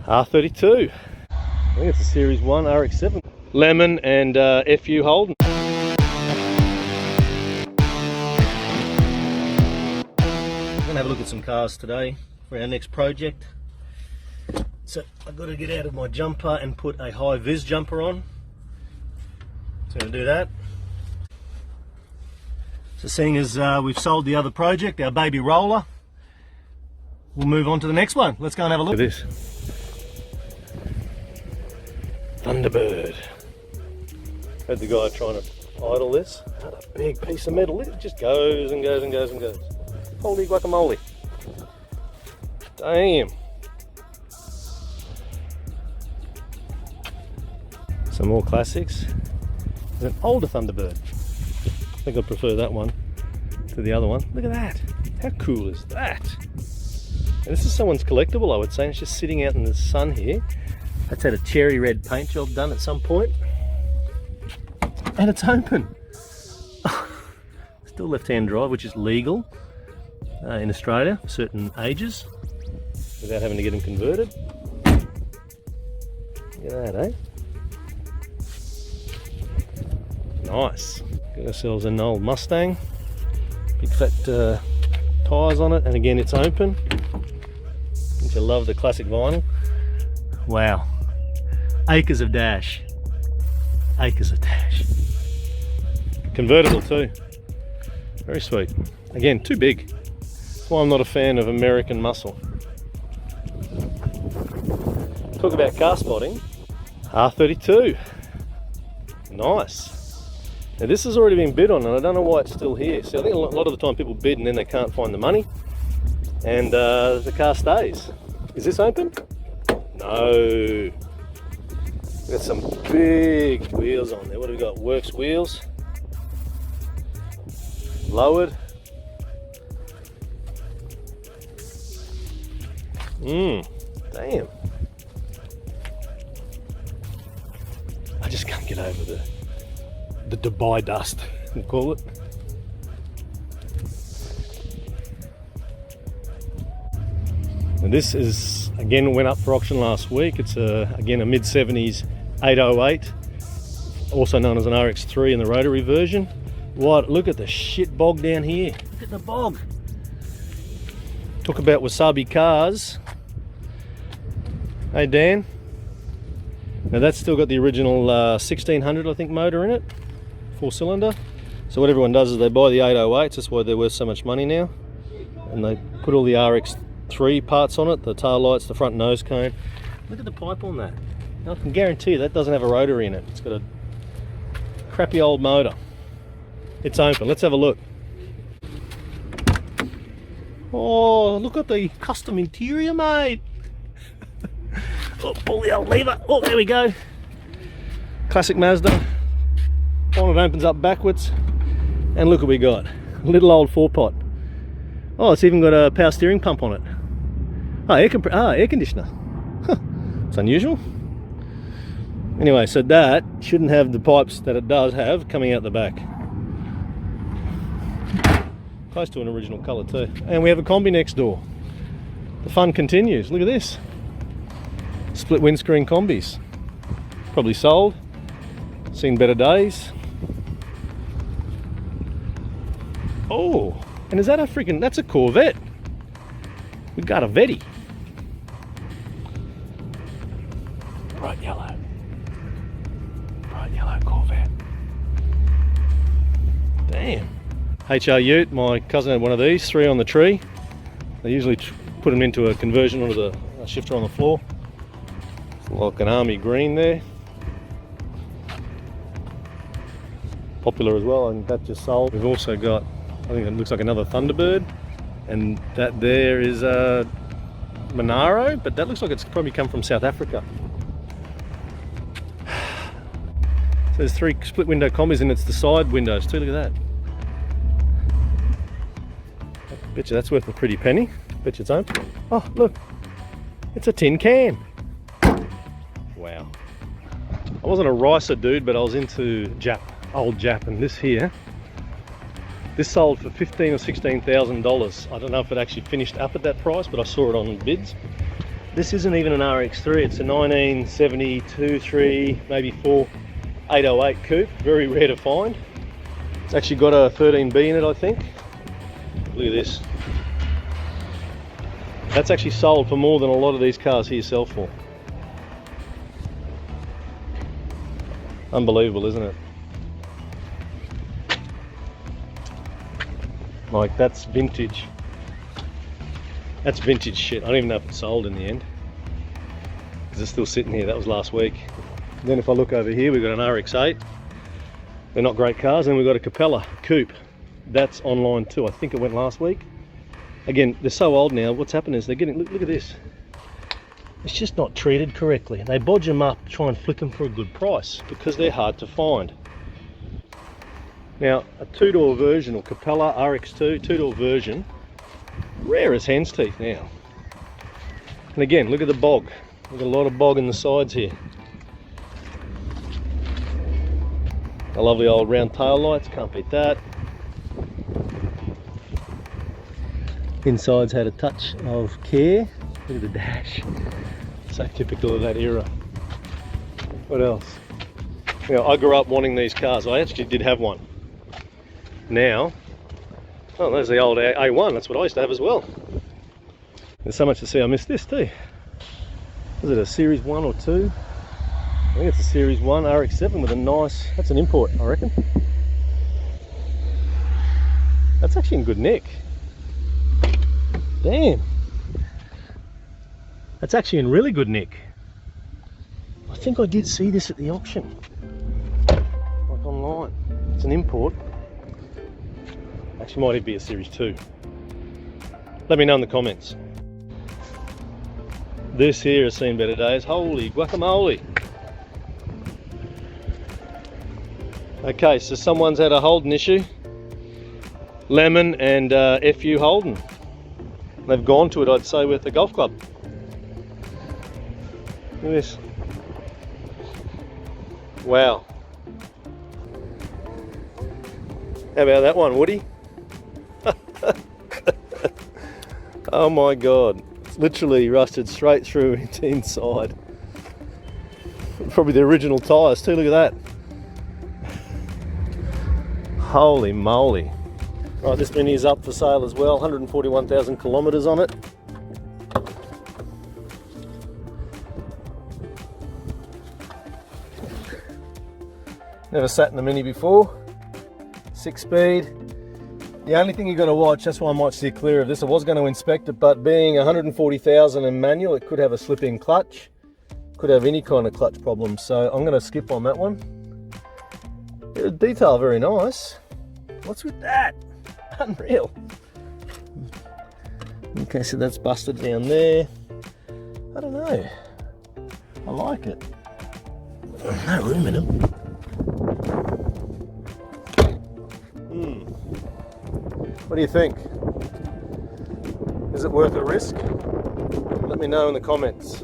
R32. I think it's a Series 1 RX7. Lemon and FU Holden. We're gonna have a look at some cars today for our next project. So I've got to get out of my jumper and put a high vis jumper on. So I'm gonna do that. So seeing as we've sold the other project, our baby roller, we'll move on to the next one. Let's go and have a look at this. Thunderbird. Had the guy trying to idle this. What a big piece of metal. It just goes and goes and goes and goes. Holy guacamole. Damn. Some more classics. There's an older Thunderbird. I think I prefer that one to the other one. Look at that. How cool is that? And this is someone's collectible, I would say. It's just sitting out in the sun here. That's had a cherry red paint job done at some point. And it's open. Still left-hand drive, which is legal in Australia for certain ages without having to get them converted. Look at that, eh? Nice. Got ourselves an old Mustang. Big fat tyres on it, and again it's open. Don't you love the classic vinyl? Wow. Acres of dash. Acres of dash. Convertible too. Very sweet. Again, too big. That's why I'm not a fan of American muscle. Talk about car spotting. R32. Nice. Now this has already been bid on, and I don't know why it's still here. So I think a lot of the time people bid and then they can't find the money, and the car stays. Is this open? No. We've got some big wheels on there. What have we got? Works wheels. Lowered. Damn. I just can't get over the Dubai dust, we'll call it. And this is, again, went up for auction last week. It's again a mid-70s 808, also known as an RX3 in the rotary version. What? Look at the shit bog down here. Look at the bog. Talk about wasabi cars. Hey Dan. Now that's still got the original 1600, I think, motor in it. 4-cylinder. So what everyone does is they buy the 808s. That's why they're worth so much money now. And they put all the RX3 parts on it, the tail lights, the front nose cone. Look at the pipe on that. Now, I can guarantee you that doesn't have a rotary in it. It's got a crappy old motor. It's open. Let's have a look. Oh, look at the custom interior, mate. Oh, pull the old lever. Oh, there we go. Classic Mazda. Bonnet opens up backwards, and look what we got. A little old 4-pot. Oh, it's even got a power steering pump on it. Oh, air conditioner. Huh. It's unusual. Anyway, so that shouldn't have the pipes that it does have coming out the back. Close to an original colour too. And we have a Kombi next door. The fun continues. Look at this. Split windscreen Kombis. Probably sold. Seen better days. Oh, and is that a freaking, that's a Corvette. We got a Vetti. Bright yellow. Bright yellow Corvette. Damn. HR Ute, my cousin had one of these, 3 on the tree. They usually put them into a conversion onto the shifter on the floor. It's like an army green there. Popular as well, and that just sold. We've also got, I think it looks like another Thunderbird, and that there is a Monaro, but that looks like it's probably come from South Africa. So there's 3 split window Kombis, and it's the side windows too. Look at that. Bet you that's worth a pretty penny. Bet you it's open. Oh, look, it's a tin can. Wow. I wasn't a ricer dude, but I was into old Jap, and this here, this sold for $15,000 or $16,000. I don't know if it actually finished up at that price, but I saw it on bids. This isn't even an RX3, it's a 1972, 3, maybe 4, 808 coupe. Very rare to find. It's actually got a 13B in it, I think. Look at this. That's actually sold for more than a lot of these cars here sell for. Unbelievable, isn't it? Like, that's vintage. That's vintage shit. I don't even know if it's sold in the end, because it's still sitting here. That was last week. Then if I look over here, we've got an RX8. They're not great cars. And we've got a Capella coupe. That's online too. I think it went last week. Again, they're so old now. What's happened is they're getting, look at this. It's just not treated correctly. They bodge them up, try and flick them for a good price, because they're hard to find. Now, a two-door version, or Capella RX2 two-door version, rare as hen's teeth now. And again, look at the bog. We've got a lot of bog in the sides here. I love the old round tail lights, can't beat that. Inside's had a touch of care. Look at the dash. So typical of that era. What else? You know, I grew up wanting these cars. I actually did have one. Now, oh, there's the old A1. That's what I used to have as well. There's so much to see. I missed this too. Was it a Series 1 or 2? I think it's a Series 1 RX7 with a nice, that's an import, I reckon. That's actually in good nick. Damn. That's actually in really good nick. I think I did see this at the auction. Like online. It's an import. Actually might even be a Series 2. Let me know in the comments. This here has seen better days. Holy guacamole. Okay, so someone's had a Holden issue. Lemon and FU Holden. They've gone to it, I'd say, with the golf club. Look at this. Wow. How about that one, Woody? Oh my god. It's literally rusted straight through into inside. Probably the original tyres too, look at that. Holy moly. Right, this Mini is up for sale as well, 141,000 kilometres on it. Never sat in the Mini before. 6-speed. The only thing you got to watch, that's why I might steer clear of this. I was going to inspect it, but being 140,000 in manual, it could have a slip-in clutch. Could have any kind of clutch problem, so I'm going to skip on that one. The detail very nice. What's with that? Unreal. Okay, so that's busted down there. I don't know. I like it. No room in them. What do you think? Is it worth a risk? Let me know in the comments.